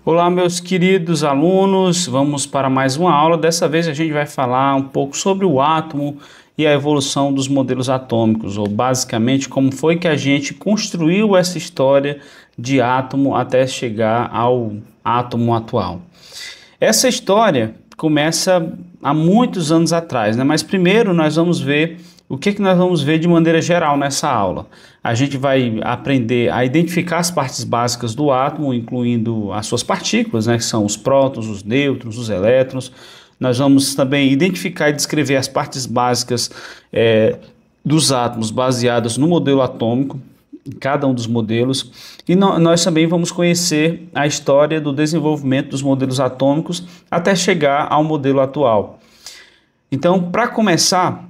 Olá, meus queridos alunos, vamos para mais uma aula. Dessa vez a gente vai falar um pouco sobre o átomo e a evolução dos modelos atômicos, ou basicamente como foi que a gente construiu essa história de átomo até chegar ao átomo atual. Essa história começa há muitos anos atrás, né? Mas primeiro nós vamos ver o que nós vamos ver de maneira geral nessa aula. A gente vai aprender a identificar as partes básicas do átomo, incluindo as suas partículas, né, que são os prótons, os nêutrons, os elétrons. Nós vamos também identificar e descrever as partes básicas dos átomos baseadas no modelo atômico, em cada um dos modelos. E nós também vamos conhecer a história do desenvolvimento dos modelos atômicos até chegar ao modelo atual. Então, para começar,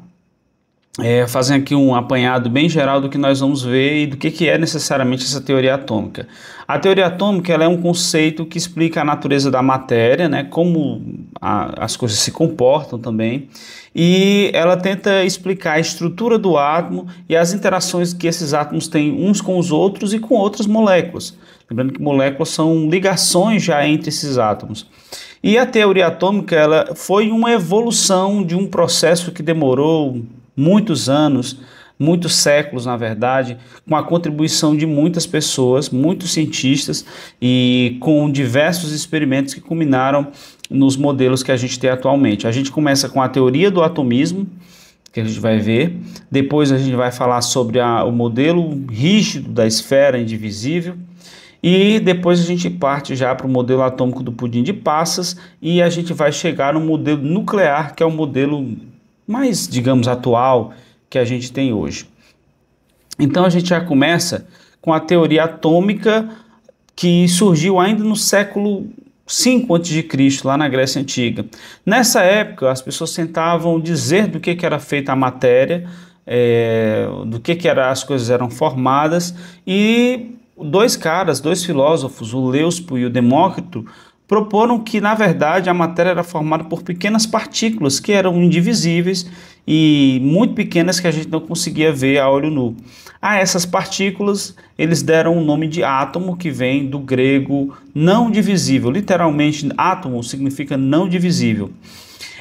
fazendo aqui um apanhado bem geral do que nós vamos ver e do que é necessariamente essa teoria atômica. A teoria atômica ela é um conceito que explica a natureza da matéria, né, como as coisas se comportam também, e ela tenta explicar a estrutura do átomo e as interações que esses átomos têm uns com os outros e com outras moléculas. Lembrando que moléculas são ligações já entre esses átomos. E a teoria atômica ela foi uma evolução de um processo que demorou muitos anos, muitos séculos, na verdade, com a contribuição de muitas pessoas, muitos cientistas e com diversos experimentos que culminaram nos modelos que a gente tem atualmente. A gente começa com a teoria do atomismo, que a gente vai ver, depois a gente vai falar sobre o modelo rígido da esfera indivisível, e depois a gente parte já para o modelo atômico do pudim de passas e a gente vai chegar no modelo nuclear, que é o modelo mais, digamos, atual que a gente tem hoje. Então a gente já começa com a teoria atômica que surgiu ainda no século V a.C., lá na Grécia Antiga. Nessa época as pessoas tentavam dizer do que era feita a matéria, do que as coisas eram formadas, e dois filósofos, o Leuspo e o Demócrito, proporam que, na verdade, a matéria era formada por pequenas partículas que eram indivisíveis e muito pequenas que a gente não conseguia ver a olho nu. A essas partículas, eles deram o nome de átomo, que vem do grego não divisível. Literalmente, átomo significa não divisível.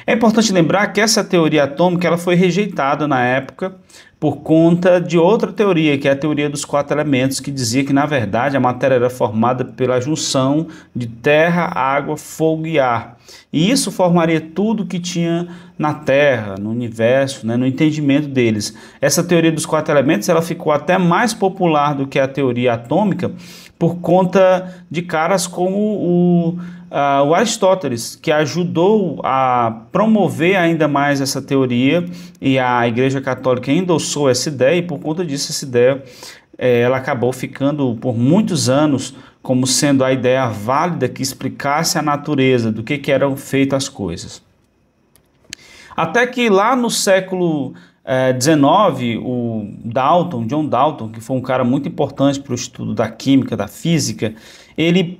É importante lembrar que essa teoria atômica ela foi rejeitada na época por conta de outra teoria, que é a teoria dos quatro elementos, que dizia que, na verdade, a matéria era formada pela junção de terra, água, fogo e ar. E isso formaria tudo que tinha na Terra, no universo, né, no entendimento deles. Essa teoria dos quatro elementos ela ficou até mais popular do que a teoria atômica por conta de caras como o Aristóteles, que ajudou a promover ainda mais essa teoria, e a Igreja Católica endossou essa ideia, e por conta disso essa ideia ela acabou ficando por muitos anos como sendo a ideia válida que explicasse a natureza do que eram feitas as coisas. Até que lá no século XIX, o John Dalton, que foi um cara muito importante para o estudo da química, da física, ele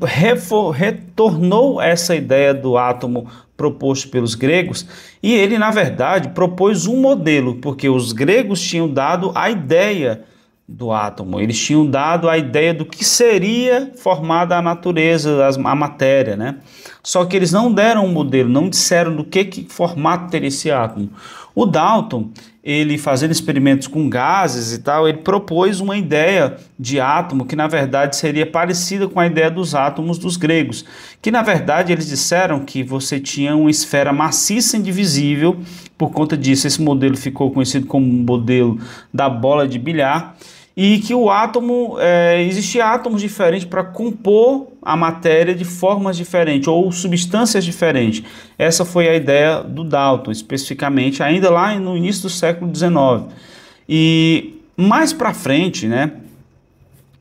retornou essa ideia do átomo proposto pelos gregos, e ele, na verdade, propôs um modelo, porque os gregos tinham dado a ideia do átomo, eles tinham dado a ideia do que seria formada a natureza, a matéria, né? Só que eles não deram um modelo, não disseram do que formato teria esse átomo. O Dalton, ele fazendo experimentos com gases e tal, ele propôs uma ideia de átomo que na verdade seria parecida com a ideia dos átomos dos gregos, que na verdade eles disseram que você tinha uma esfera maciça indivisível. Por conta disso esse modelo ficou conhecido como o modelo da bola de bilhar, e que o átomo, existia átomos diferentes para compor a matéria de formas diferentes ou substâncias diferentes. Essa foi a ideia do Dalton, especificamente, ainda lá no início do século XIX. E mais para frente, né,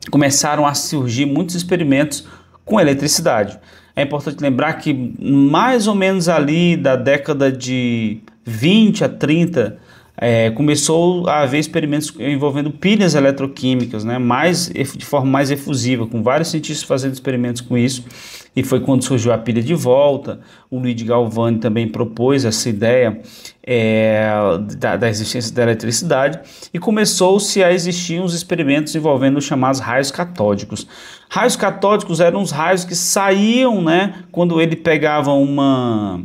começaram a surgir muitos experimentos com eletricidade. É importante lembrar que mais ou menos ali da década de 20 a 30 começou a haver experimentos envolvendo pilhas eletroquímicas, né, de forma mais efusiva, com vários cientistas fazendo experimentos com isso, e foi quando surgiu a pilha de volta. O Luigi Galvani também propôs essa ideia da existência da eletricidade, e começou-se a existir uns experimentos envolvendo os chamados raios catódicos. Raios catódicos eram os raios que saíam, né, quando ele pegava um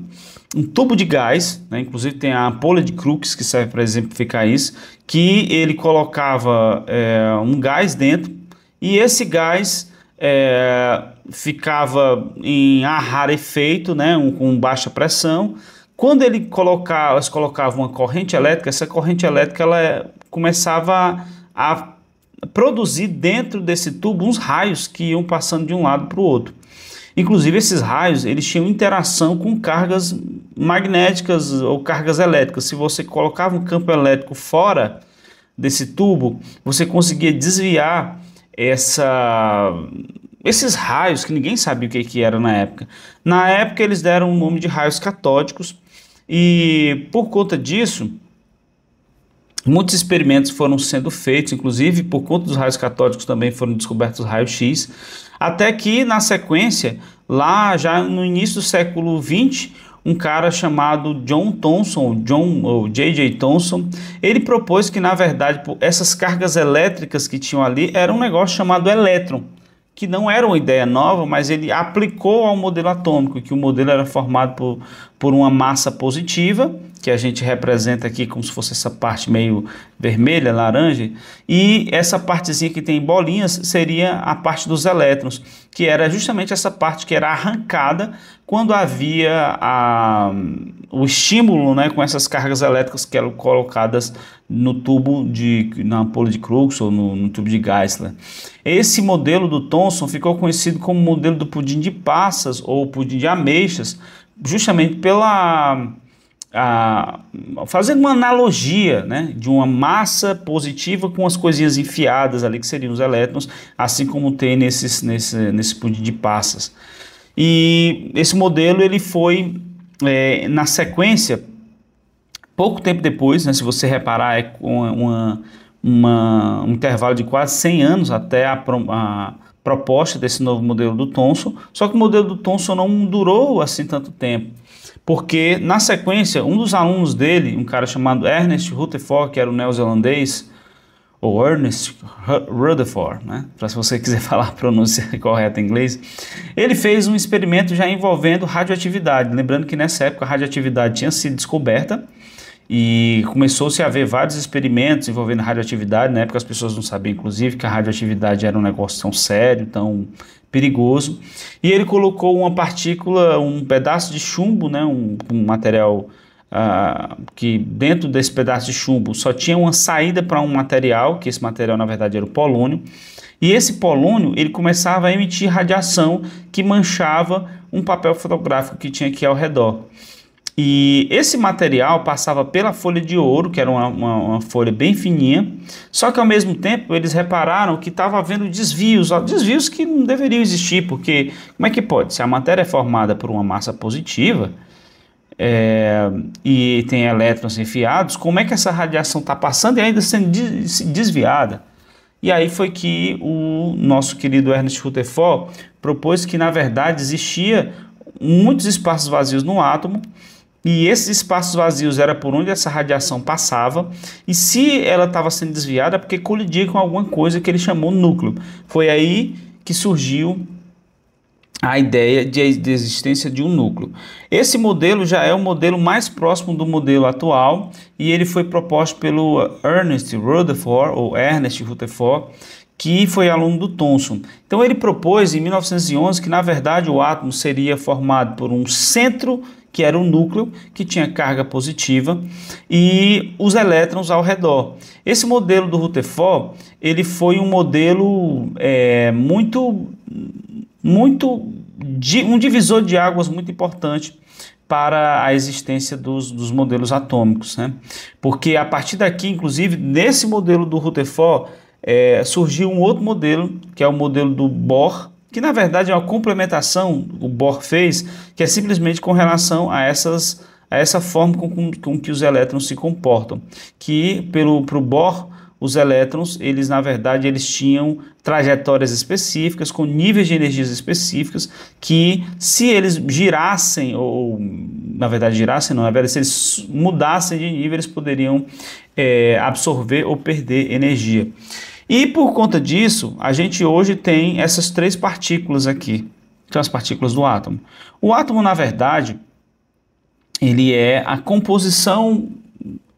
tubo de gás, né? Inclusive tem a ampola de Crookes que serve para exemplificar isso, que ele colocava um gás dentro, e esse gás ficava em ar rarefeito, né? Com baixa pressão. Quando ele colocava uma corrente elétrica, essa corrente elétrica começava a produzir dentro desse tubo uns raios que iam passando de um lado para o outro. Inclusive, esses raios, eles tinham interação com cargas magnéticas ou cargas elétricas. Se você colocava um campo elétrico fora desse tubo, você conseguia desviar esses raios, que ninguém sabia o que era na época. Na época, eles deram o nome de raios catódicos, e por conta disso, muitos experimentos foram sendo feitos, inclusive por conta dos raios catódicos também foram descobertos os raios X, até que na sequência, lá já no início do século XX, um cara chamado John Thomson, ou J.J. Thomson, ele propôs que na verdade essas cargas elétricas que tinham ali era um negócio chamado elétron, que não era uma ideia nova, mas ele aplicou ao modelo atômico, que o modelo era formado por uma massa positiva, que a gente representa aqui como se fosse essa parte meio vermelha, laranja, e essa partezinha que tem bolinhas seria a parte dos elétrons, que era justamente essa parte que era arrancada quando havia o estímulo, né, com essas cargas elétricas que eram colocadas no tubo na ampola de Crookes ou no tubo de Geissler. Esse modelo do Thomson ficou conhecido como modelo do pudim de passas ou pudim de ameixas, justamente fazendo uma analogia, né, de uma massa positiva com as coisinhas enfiadas ali, que seriam os elétrons, assim como tem nesse pudim de passas. E esse modelo ele foi, na sequência, pouco tempo depois, né, se você reparar, um intervalo de quase 100 anos até a proposta desse novo modelo do Thomson, só que o modelo do Thomson não durou assim tanto tempo, porque na sequência, um dos alunos dele, um cara chamado Ernest Rutherford, que era um neozelandês, ou Ernest Rutherford, né? Se você quiser falar a pronúncia correta em inglês, ele fez um experimento já envolvendo radioatividade. Lembrando que nessa época a radioatividade tinha sido descoberta e começou-se a haver vários experimentos envolvendo radioatividade. Na época as pessoas não sabiam, inclusive, que a radioatividade era um negócio tão sério, tão perigoso. E ele colocou uma partícula, um pedaço de chumbo, né? um material que dentro desse pedaço de chumbo só tinha uma saída para um material, que esse material na verdade era o polônio, e esse polônio ele começava a emitir radiação que manchava um papel fotográfico que tinha aqui ao redor. E esse material passava pela folha de ouro, que era uma folha bem fininha, só que ao mesmo tempo eles repararam que estava havendo desvios que não deveriam existir, porque como é que pode? Se a matéria é formada por uma massa positiva, e tem elétrons enfiados, como é que essa radiação está passando e ainda sendo desviada? E aí foi que o nosso querido Ernest Rutherford propôs que na verdade existia muitos espaços vazios no átomo, e esses espaços vazios era por onde essa radiação passava, e se ela estava sendo desviada é porque colidia com alguma coisa que ele chamou núcleo. Foi aí que surgiu a ideia de existência de um núcleo. Esse modelo já é o modelo mais próximo do modelo atual, e ele foi proposto pelo Ernest Rutherford, que foi aluno do Thomson. Então ele propôs em 1911 que na verdade o átomo seria formado por um centro, que era um núcleo, que tinha carga positiva, e os elétrons ao redor. Esse modelo do Rutherford, ele foi um modelo um divisor de águas muito importante para a existência dos modelos atômicos, né? Porque a partir daqui, inclusive, nesse modelo do Rutherford, surgiu um outro modelo, que é o modelo do Bohr, que na verdade é uma complementação, o Bohr fez, que é simplesmente com relação a essas a essa forma com que os elétrons se comportam, que pro Bohr, os elétrons, eles na verdade eles tinham trajetórias específicas, com níveis de energias específicas, que se eles girassem, ou na verdade girassem não, na verdade se eles mudassem de nível, eles poderiam absorver ou perder energia. E por conta disso, a gente hoje tem essas três partículas aqui, que são as partículas do átomo. O átomo, na verdade, ele é a composição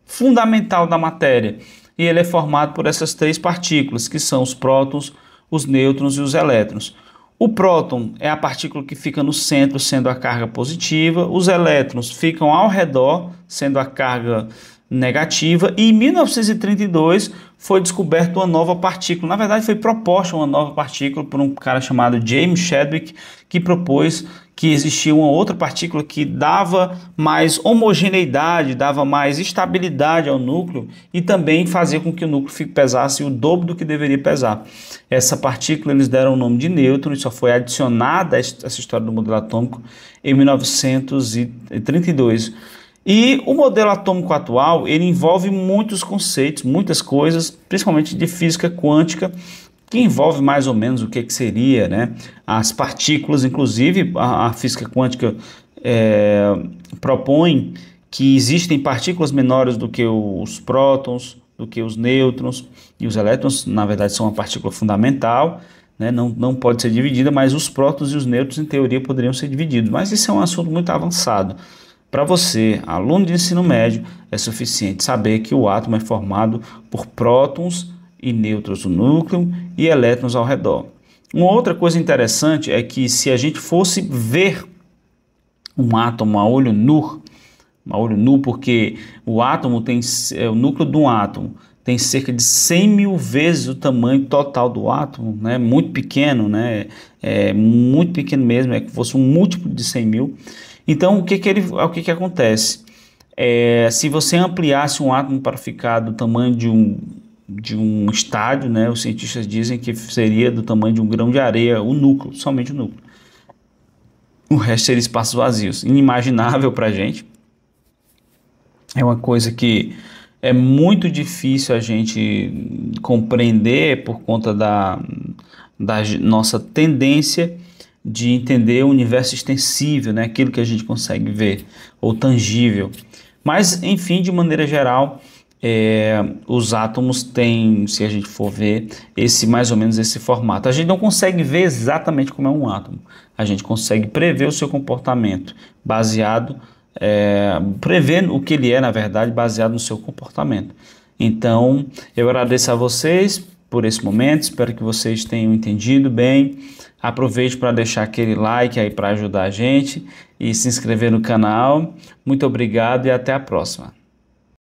fundamental da matéria, e ele é formado por essas três partículas, que são os prótons, os nêutrons e os elétrons. O próton é a partícula que fica no centro, sendo a carga positiva, os elétrons ficam ao redor, sendo a carga negativa, e em 1932 foi descoberta uma nova partícula. Na verdade, foi proposta uma nova partícula por um cara chamado James Chadwick, que propôs que existia uma outra partícula que dava mais homogeneidade, dava mais estabilidade ao núcleo e também fazia com que o núcleo pesasse o dobro do que deveria pesar. Essa partícula eles deram o nome de nêutron e só foi adicionada a essa história do modelo atômico em 1932. E o modelo atômico atual, ele envolve muitos conceitos, muitas coisas, principalmente de física quântica, que envolve mais ou menos o que seria, né, as partículas. Inclusive a física quântica propõe que existem partículas menores do que os prótons, do que os nêutrons, e os elétrons, na verdade, são uma partícula fundamental, né, não pode ser dividida, mas os prótons e os nêutrons, em teoria, poderiam ser divididos. Mas isso é um assunto muito avançado. Para você, aluno de ensino médio, é suficiente saber que o átomo é formado por prótons e nêutrons no núcleo e elétrons ao redor. Uma outra coisa interessante é que se a gente fosse ver um átomo a olho nu, porque o átomo tem, o núcleo de um átomo tem cerca de 100 mil vezes o tamanho total do átomo, né? Muito pequeno, né? Muito pequeno mesmo, é que fosse um múltiplo de 100 mil. Então, o que acontece? Se você ampliasse um átomo para ficar do tamanho de um estádio, né, os cientistas dizem que seria do tamanho de um grão de areia, o núcleo, somente o núcleo. O resto seria espaços vazios, inimaginável para a gente. É uma coisa que é muito difícil a gente compreender por conta da nossa tendência de entender o universo extensível, né, aquilo que a gente consegue ver, ou tangível. Mas, enfim, de maneira geral, os átomos têm, se a gente for ver, mais ou menos esse formato. A gente não consegue ver exatamente como é um átomo, a gente consegue prever o seu comportamento, prever o que ele é, na verdade, baseado no seu comportamento. Então, eu agradeço a vocês por esse momento, espero que vocês tenham entendido bem. Aproveite para deixar aquele like aí para ajudar a gente e se inscrever no canal. Muito obrigado e até a próxima.